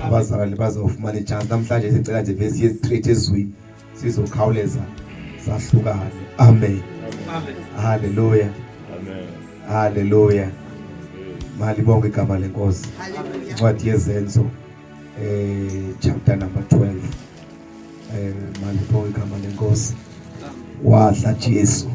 abazali bazofumana ichance namhlanje sicela nje bese straight ezweni sizokhawuleza sahlukane. Amen. Hallelujah. Amen. Hallelujah. Malibonge igama lenkosi. Incwadi yezenzo chapter number 12. Malibonge igama lenkosi. Wadla Jesu.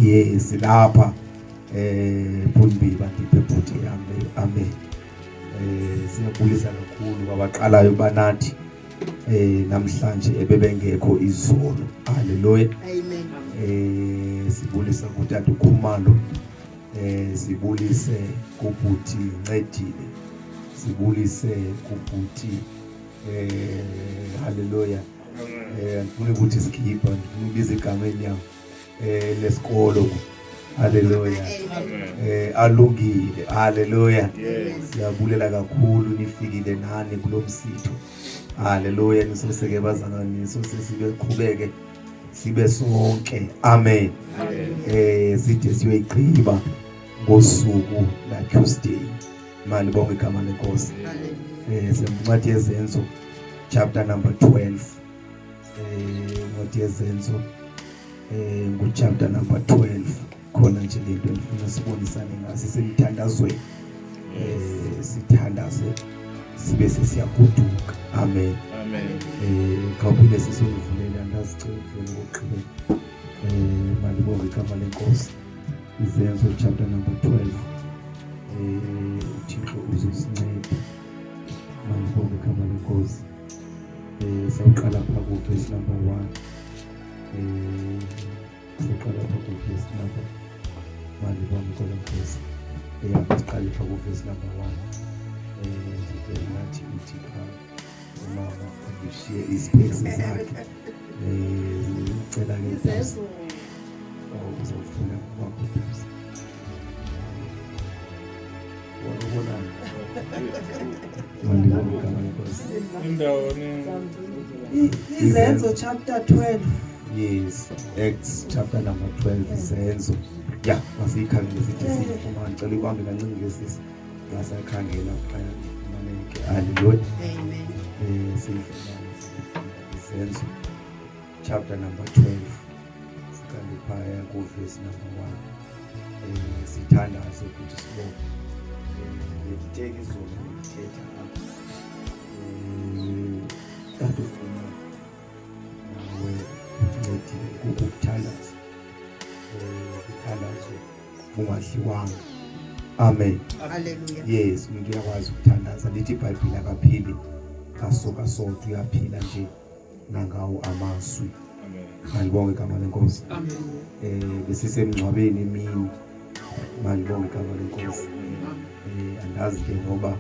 Yes, lapha Phumbiba ndibhebuthi yami. Amen. Siyabulisa kakhulu kwabaqalayo banathi namhlanje ebebengekho izolo. Hallelujah. Amen. Sibulisa kuTata uKhumalo. Sibulise kubhuti Ncedile. Sibulise kubhuti hallelujah. Ngifuna ukuthi sikhipha ngibiza igama enyama lesikolo. Hallelujah. Alungile. Hallelujah. Siyabulela kakhulu nifikile nani kulomsitho. Hallelujah. Nisoseke bazalwane niso sesibeqhubeke sibe sonke. Amen. Sithi siyoyiqhiba ngosuku la Tuesday. Malibonge igama lenkosi. Siyancwadi yezenzo chapter number 12. Incwadi yezenzo chapter number 12. Khona nje lento ngifuna sibonisane ngaso semthandazweni. Sithandaze sibe sesiyaguduka. Amen. Khawuphinde sisivulela ndazicela ukugqibela. Malibonge igama lenkosi. Izenzo chapter number 12. Uthixo uzosinceda. Malibonge igama lenkosi. Sawuqala pha ku verse number 1. Sawuqala pha ku verse number 1. Malibonge igama lenkosi. Siqale pha ku verse number 1. Nathi uthi mama ushiye ispace zakhe. Ngicela ke Izenzo. Uzofuna kwakho Pepsi. Wabona. Malibonge igama lenkosi. Izenzo chapter 12. Yes, Acts chapter number 12 izenzo. Yeah, masikhangele sithi sifuma ngicela ubambe kancane ngesisi. Ngasakhangela phaya maneke. Hallelujah. Amen. Izenzo chapter number 12. Sikhangele phaya ku verse number 1. Sithandaze ukuthi sibonge. Ngithethe izolo ngithetha apha. Tatufuna nawe uncedile ukuthandaza. Ukuthandaza ungadliwanga. Amen. Hallelujah. Yes, umuntu uyakwazi ukuthandaza. Lithi iBhayibheli akaphili kasoka sonke uyaphila nje nangawo amazwi. Amen. Malibonge igama lenkosi. Amen. Besisemngcwabeni emini. Malibonge igama lenkosi. Andazi ke ngoba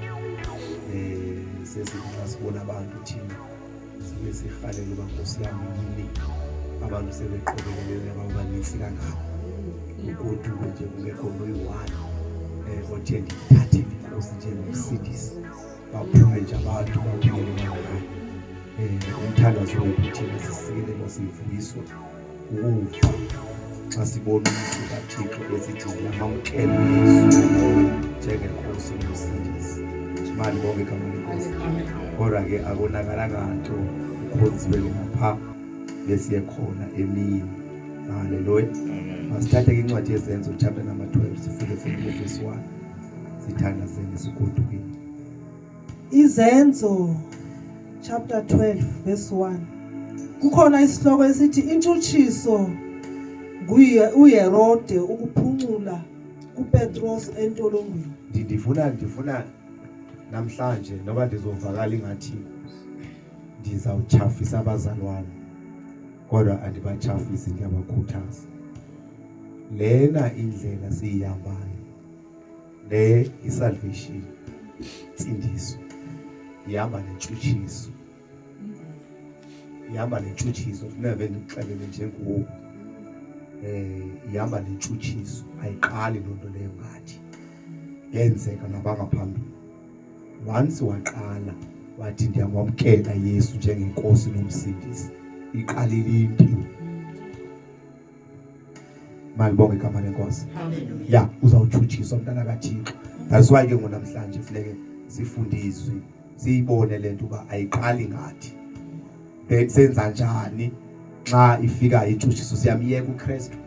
sesithi sibona abantu thina sibe sihalele bankosi yami yini abantu sebeqhubekele abaninsi kangaka ukuthi nje kungekho noyi-1 othenda ithathe inkosi njengomsindisi baphume nje abantu bawuphile ngakho. Umthandazo wethu thina sisikelelwa sivuyiswa ukufa xa sibona umuntu kaThixo esithi yamamkela uYesu njengenkosi nomsindisi. Malibonge igama lenkosi. Kodwa ke akonakalanga nto ukhonziwe ngapha besiye khona emini. Hallelujah. Masithathe ke incwadi yezenzo chapter number 12 sifike from verse 1. Sithandazeni sigodukile. Izenzo chapter 12 verse 1. Kukhona isihloko esithi intshutshiso uHerode ukuphunqula kuPetros entolongweni. Ndifuna namhlanje noba ndizovakala ingathi ndizawuchafisa abazalwane kodwa andibachafisi ndiyabakhuthaza. Lena indlela siyihambayo le isalvation insindiso ihamba nentshutshiso. Ihamba nentshutshiso funeka ndikuxelele njengoku. Ihamba nentshutshiso ayiqali lonto leyo ngathi yenzeka nabangaphambili. Once waqala wathi ndiyamamkela Yesu njengenkosi nomsindisi iqalile impilo. Malibonge igama lenkosi. Hallelujah. Yeah, uzawutshutshiswa mntana kaThixo. That's why ke ngonamhlanje funeke sifundiswe siyibone lento uba ayiqali ngathi benzenza njani xa ifika intshutshiso siyamyeka uKristu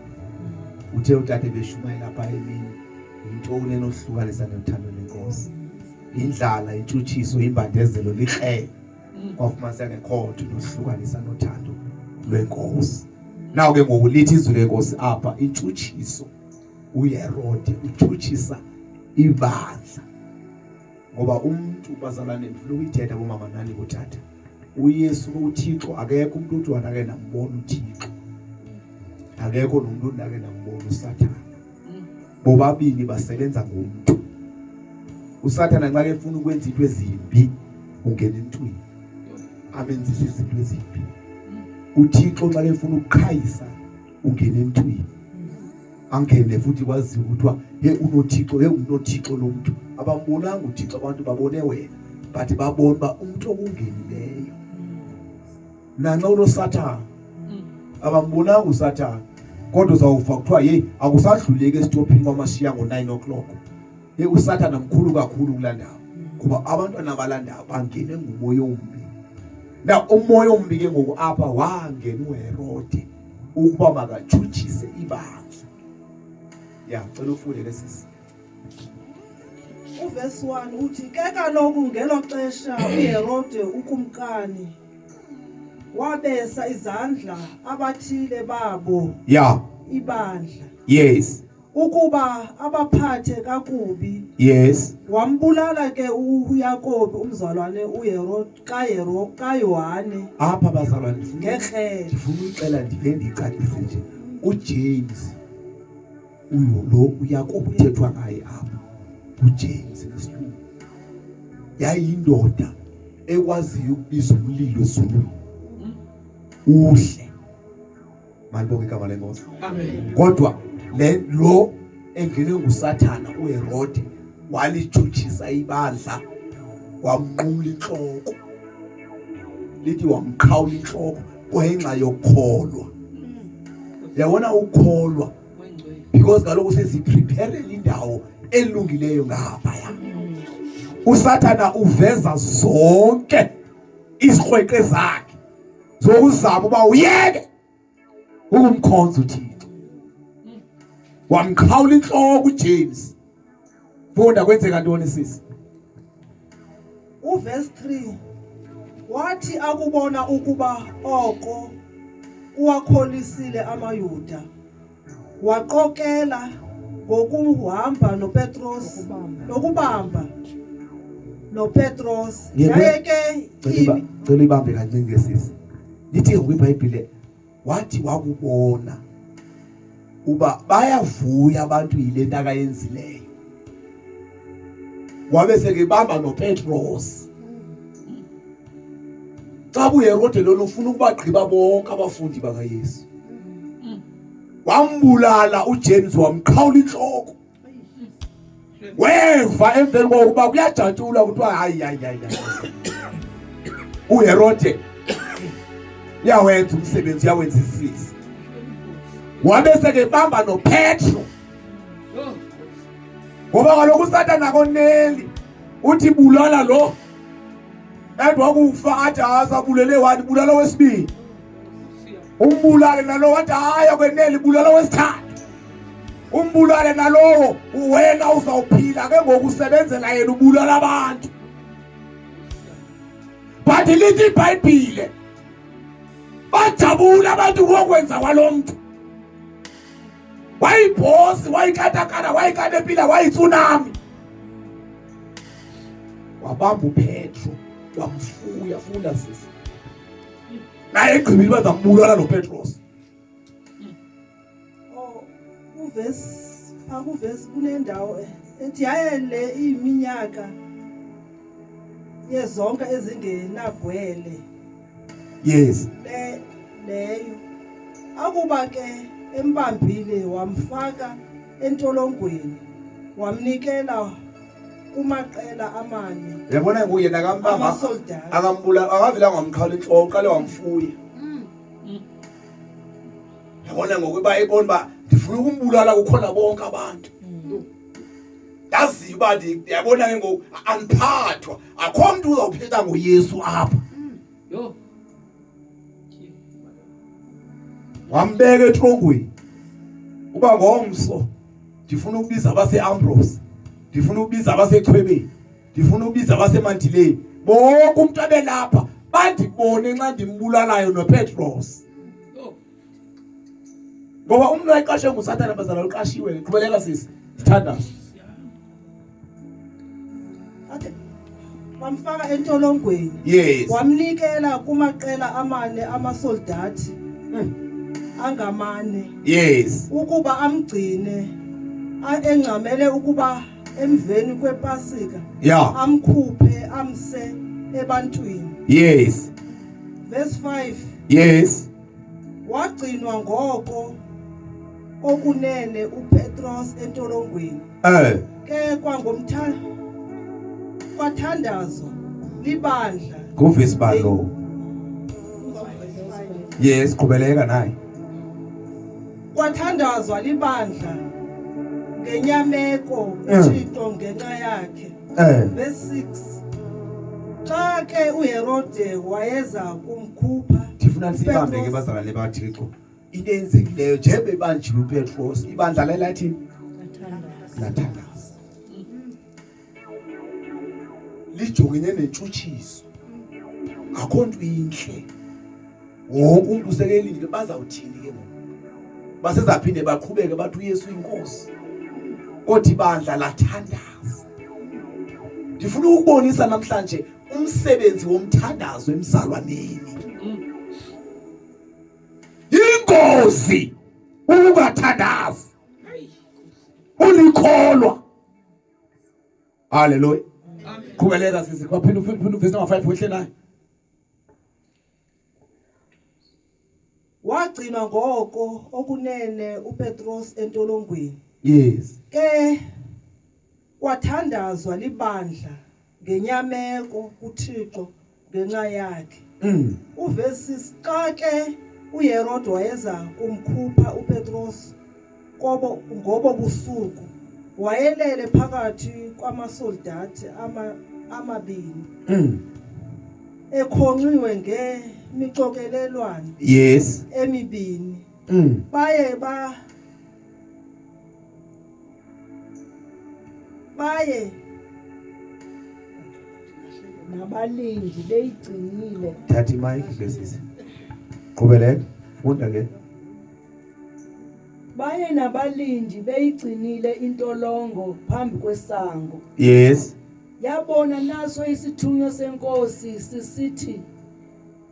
uthe utate beshumayela lapha emini intoni enohlukanisa nothando lenkosi indlala intshutshiso imbandezelo liqele kwafumanisa ngekhotho nohlukanisa nothando lwenkosi nawo ke ngokulithi izwi lenkosi apha intshutshiso uHerode utshutshisa ibandla ngoba umuntu bazalwane mfuna ukuyithetha bomama nani bothatha uYesu uThixo akekho umuntu uthi wanake nambona uThixo akekho nomuntu ndake nambona uSathane bobabili basebenza ngomuntu uSathane nxa efuna ukwenza into ezimbi ungena entwini abenzisa izinto ezimbi uThixo nxa efuna ukukhayisa ungena entwini angene futhi kwaziwa ukuthi ye unoThixo ye unoThixo lo muntu abambonanga uThixo abantu babone wena but babona ba umuntu okungenileyo nanxa unoSathane abambonanga uSathane kodwa uzawufa kuthiwa ye akusadluleki esitophini kwamashiya ngo9 o'clock ye uSathane mkhulu kakhulu kulandawo kuba abantwana balandawo bangene ngumoya ombi na umoya ombi ke ngoku apha wangena uHerode ukuba makatshutshise ibandla ya cela ufunde lesisi uverse 1 uthi ke kaloku ngelo xesha uHerode ukumkani wabesa izandla abathile babo ya ibandla yes ukuba abaphathe kakubi yes wambulala ke uYakobi umzalwane uHerode kaYohane apha bazalwane ngekrele ndifuna ucela ndicacise nje uJames uyo lo uYakobi uthethwa ngaye apha uJames lesilungu yayindoda ekwaziyo ukubiza umlilo ezulwini uhle malibonke igama lenkosi amen kodwa lo engene nguSathana uHerode walitshutshisa ibandla wamnqumla inhloko lithi wamkhawula inhloko ngenxa yokukholwa yabona ukukholwa because kaloku sesiprepare indawo elungileyo ngapha ya uSathana uveza zonke izikrweqe zakhe zokuzama uba uyeke ukumkhonza uThixo wamkhawula inhloko uJames funda kwenzeka ntoni sisi uverse 3 wathi akubona ukuba oko uwakholisile amaYuda waqokela ngokuhamba noPetros nokubamba noPetros yayeke cela ibambe kancinci sisi lithi ngokwiBhayibhile wathi wakubona uba bayavuya abantu yilento akayenzileyo wabe sekebamba noPetros xa uHerode lo ufuna ukubagqiba bonke abafundi bakaYesu wambulala uJames wamkhawula inhloko weva emveni kokuba kuyajatshula kuthiwa hayi uHerode yawenza umsebenzi yawenza isisi wabe sekebamba noPetro ngoba kaloku uSathane akoneli uthi bulala lo edwa kufa athi asabulele wathi bulala wesibili umbulale nalo wathi haya kweneli bulala wesithathu umbulale nalowo wena uzawuphila ke ngokusebenzela yena ubulala abantu but lithi iBhayibhile bajabula abantu ngokwenza kwalomuntu wayibhosi wayikatakana wayikanepila wayitsunami wabamba uPetro wamfuya funda sisi naye egqibile bazambulala noPetros uvesi kunendawo ethi yayele iminyaka yezonke ezingenagwele yes leyo akuba ke embambile wamfaka entolongweni wamnikela kumaqela amane yabona nguyena akambamba akambula akavela ngamkhawula inhloko uqale wamfuya yabona ngokuba ibona ba ndifuna ukumbulala kukhona bonke abantu Yazi uba ndiyabona ke ngoku aniphathwa. Akho mntu uzawuphetha ngoYesu apha. Yo. Wambeka etrongweni. Uba ngomso ndifuna ukubiza abase-Ambrose, ndifuna ukubiza abasechwebeni, ndifuna ukubiza abasemandileni. Bonke umuntu abelapha bandibone nxa ndimbulalayo noPetros. Ngoba umuntu ayiqashe nguSathane bazala uqashiwe. Qhubekela sisi. Sithandaza. Wamfaka entolongweni. Yes. Wamnikela kumaqela amane amasoldati angamane. Yes. Ukuba amgcine engcamele ukuba emveni kwePasika. Yeah. Amkhuphe amse ebantwini. Yes. Verse 5. Yes. Wagcinwa ngoko okunene uPetros entolongweni. Ke kwathandazwa libandla. Kuvesi balo. Yes, qhubeleka naye. Kwathandazwa libandla ngenyameko uThixo ngenxa yakhe. Verse 6. Xa ke uHerode wayeza kumkhupha. Ndifuna sibambe ke bazalwane baThixo. Into enzekileyo njebe banjile uPetros ibandla lelathini? Lathandaza. Lijongene nentshutshiso. Akho nto inhle. Wonke umuntu usekelile bazawuthini ke ngoku? Basezaphinde baqhubeke bathi uYesu inkosi. Kodwa ibandla lathandaza. Ndifuna ukubonisa namhlanje umsebenzi womthandazo emzalwaneni. Ingozi ukungathandazi. Ulikholwa. Hallelujah. Qhubeleka sisi. Kwaphinda verse number 5 wehle naye. Wagcinwa ngoko okunene uPetros entolongweni. Yes. Ke kwathandazwa libandla ngenyameko uThixo ngenxa yakhe. Uverse 6. Xa ke uHerode wayeza kumkhupha uPetros ngobo busuku wayelele phakathi kwamasoldati amabini. Ekhonxiwe ngemixokelelwano. Yes. Emibini. Baye nabalindi beyigcinile. Thathi mic sisi. Qhubeleka. Funda ke. Baye nabalindi beyigcinile intolongo phambi kwesango. Yes. Yabona naso isithunywa senkosi sisithi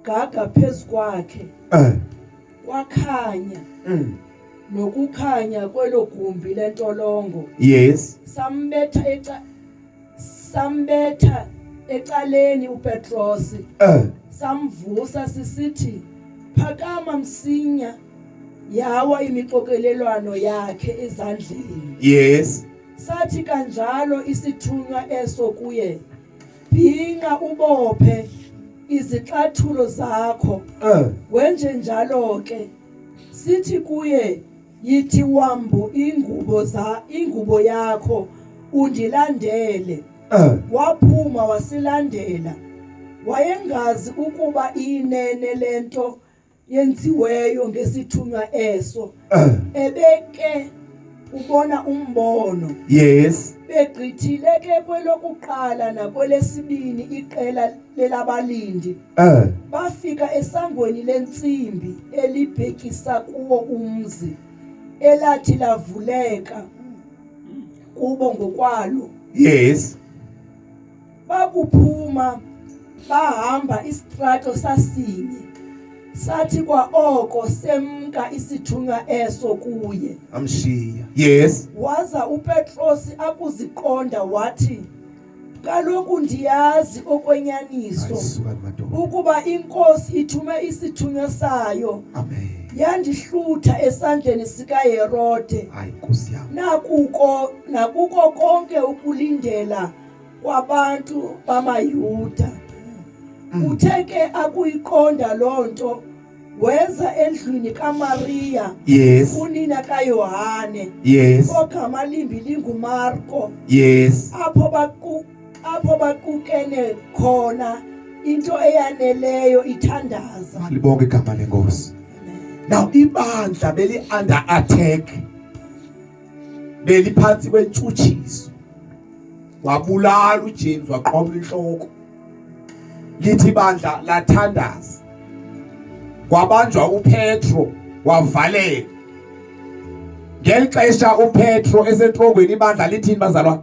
gaga phezu kwakhe. Kwakhanya. Nokukhanya kwelo gumbi lentolongo. Yes. Sambetha ecaleni uPetros. Samvusa sisithi phakama msinya. Yawa imixokelelwano yakhe ezandleni. Yes. Sathi kanjalo isithunywa eso kuye, bhinqa ubophe izixathulo zakho. Wenje njalo ke. Sithi kuye, yithi wambu ingubo yakho undilandele. Waphuma wasilandela. Wayengazi ukuba inene lento yenziweyo ngesithunywa eso. Ebeke ubona umbono. Yes. Begqithile ke kwelokuqala nakwelesibini iqela lelabalindi. Bafika esangweni lentsimbi elibhekisa kuwo umzi elathi lavuleka kubo ngokwalo. Yes. Bakuphuma bahamba istrato sasinye. Sathi kwa oko semka isithunywa eso kuye. Amshiya. Yes. Waza uPetros akuziqonda wathi, kaloku ndiyazi okwenyaniso ukuba inkosi ithume isithunywa sayo. Amen. Yandihlutha esandleni sikaHerode. Hayi Nkosi yami. Nakuko konke ukulindela kwabantu bamaYuda. Uthe ke akuyiqonda lonto weza endlwini kaMaria Yes. unina kaYohane Yes. ogama limbi linguMarko Yes. apho baqukene khona into eyaneleyo ithandaza. Libonge igama lenkosi. Now ibandla beli under attack. Beli phansi kwentshutshiso. Wabulala uJames waqoma inhloko. Lithi ibandla lathandaza. Kwabanjwa uPetro wavaleka. Ngelixesha uPetro esentrongweni ibandla lithini bazalwane?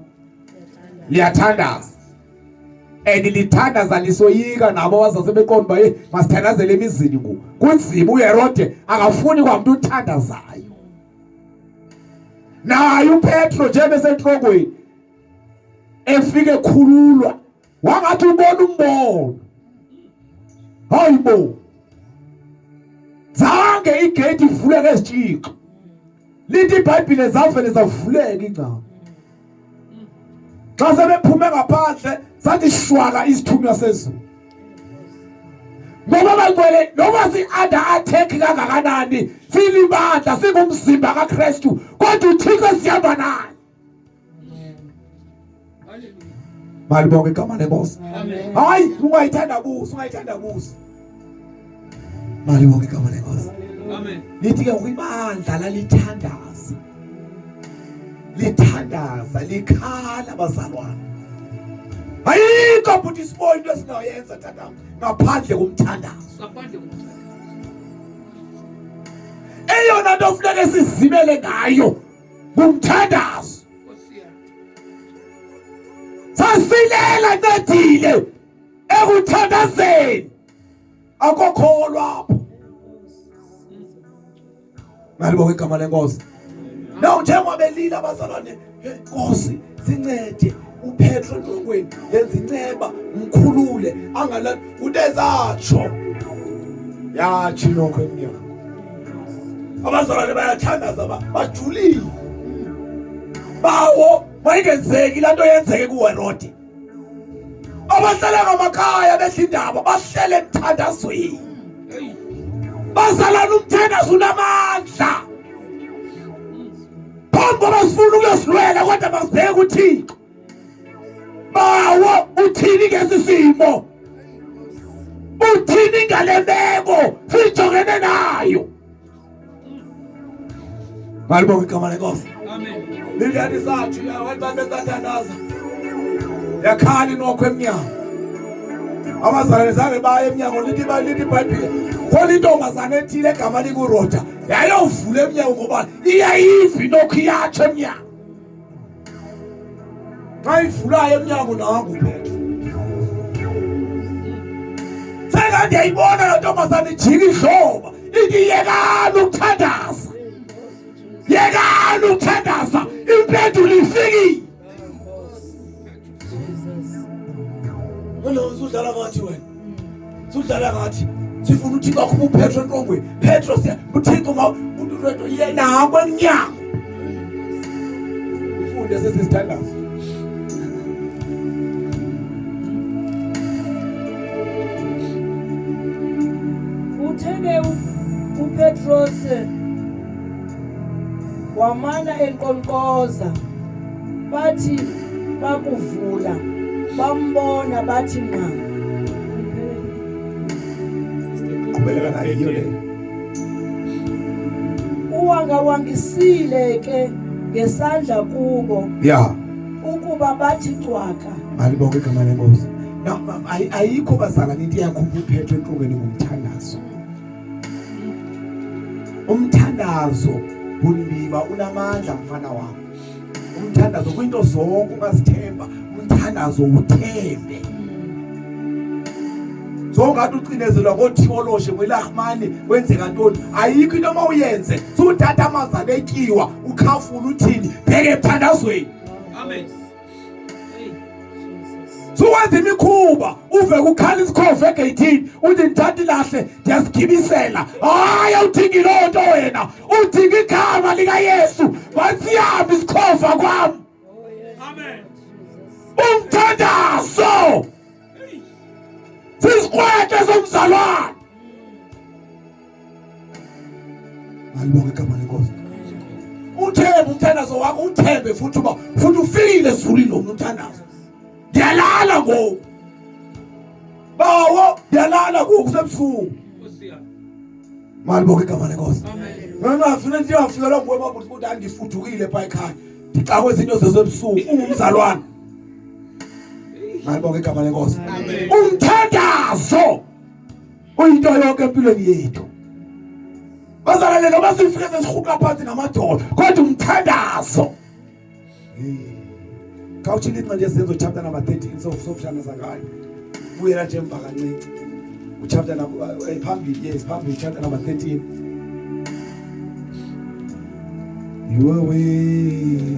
Liyathandaza. Lithandaza lisoyika nabo bazasebeqonda baye masithandazele emizini ku. Kunzima uHerode akafuni kwamuntu uthandazayo. Naye uPetro nje besentrongweni efike ekhululwa wangathi ubona umbono. Hayibo. Zange igate ivuleke esitshixo. Lithi iBhayibhile zavele zavuleka ingcawo. Xa sebephume ngaphandle sathi shwaka isithunywa sezulu. Ngoba bayikwele noma si under attack kangakanani silibandla singumzimba kaKristu kodwa uThixo sihamba naye. Malibonke igama lenkosi. Amen. Hayi ungayithanda kuso. Malibonke igama lenkosi. Amen. Lithi ke kwibandla lalithandaza. Lithandaza likhala bazalwane. Ayikho but isibonto into esingayenza tata ngaphandle komthandazo. Eyona nto kufuneka sizimele ngayo kumthandazo. Sasilela ncedile ekuthandazeni. Akokholwa apho. Malibonke igama lenkosi. Now njengoba belila abazalwane, Nkosi sincede uPetro entongweni yenza inceba umkhulule angala udezatsho. Yathi lokho emnyama. Abazalwane bayathandaza bajulile. Bawo mayingenzeki lanto yenzeke kuHerode. Abahlala ngamakhaya behlindaba bahlele emthandazweni. Bazalana umthandazo unamandla. Phambi basifuna ukuyosilwela kodwa basibheka uThixo. Bawo uthini ngesisimo? Uthini ngale meko sijongene nayo? Malibonke igama lenkosi. Amen. Liliyani sathu yabantu besathandaza. Yakhala inokho emnyango. Abazalwane zange baye emnyango lithi iBhayibhile. Khona intombazana ethile egama likuRoda yayovula emnyango ngoba iyayiva inokho iyatsho emnyango. Xa ivulayo emnyango nangu uPetro. Sengathi yayibona le ntombazana ijika idloba. Ithi yekani ukuthandaza. Yekani ukuthandaza. Impendulo ifikile. Lo uzudlala ngathi wena. Uzudlala ngathi sifuna uThixo akhuphe uPetro entongweni. Petro siya uThixo uNtu yena kwemnyango. Ufunde sesisithandaza. Uthenge uPetros wamana enkonkoza. Bathi bakuvula bambona bathi nqa. Kubeleka naye yiyo le. Uwangisile ke ngesandla kubo. Yeah. Ukuba bathi cwaka. Malibonke igama lenkosi. Now ayikho bazalwane into yakhupha uPetro entongweni ngomthandazo. Umthandazo bundiba unamandla mfana wami. Umthandazo kwinto zonke ungazithemba. Umthandazo uthembe. Zongathi ucinezelwa ngoThixoloshe ngelaHmani kwenzeka ntoni? Ayikho into mawuyenze. Suthatha amazana etyiwa ukhafula uthini? Bheke emthandazweni. Amen. Suwenza imikhuba uve kukhala isikhovo egeyithini uthi ndithatha ilahle ndiyasigibisela. Hayi awudingi loo nto wena. Udinga igama likaYesu. Masiyambe isikhova kwami. Amen. Umthandazo. Sizikwete somzalwane. Alibonge igama lenkosi. Uthembe umthandazo wakho, uthembe futhi uba futhi ufile ezulwini lo umthandazo. Ngiyalala ngoku. Bawo, ngiyalala ngoku kusebusuku. Malibonge igama lenkosi. Amen. Ngafuna nje afikelwa nguwe babuthi ukuthi andifudukile pha ekhaya. Ndixakwe izinto zesebusuku ungumzalwane. Malibonge igama lenkosi. Amen. Umthandazo uyinto yonke empilweni yethu. Bazalwane noma sifike sesihuqa phansi ngamadolo kodwa umthandazo. Kawuchile manje senzo chapter number 13 sokushana zangayo. Buyela nje emva kancinci. Chapter number phambili, yes, phambili chapter number 13. You are way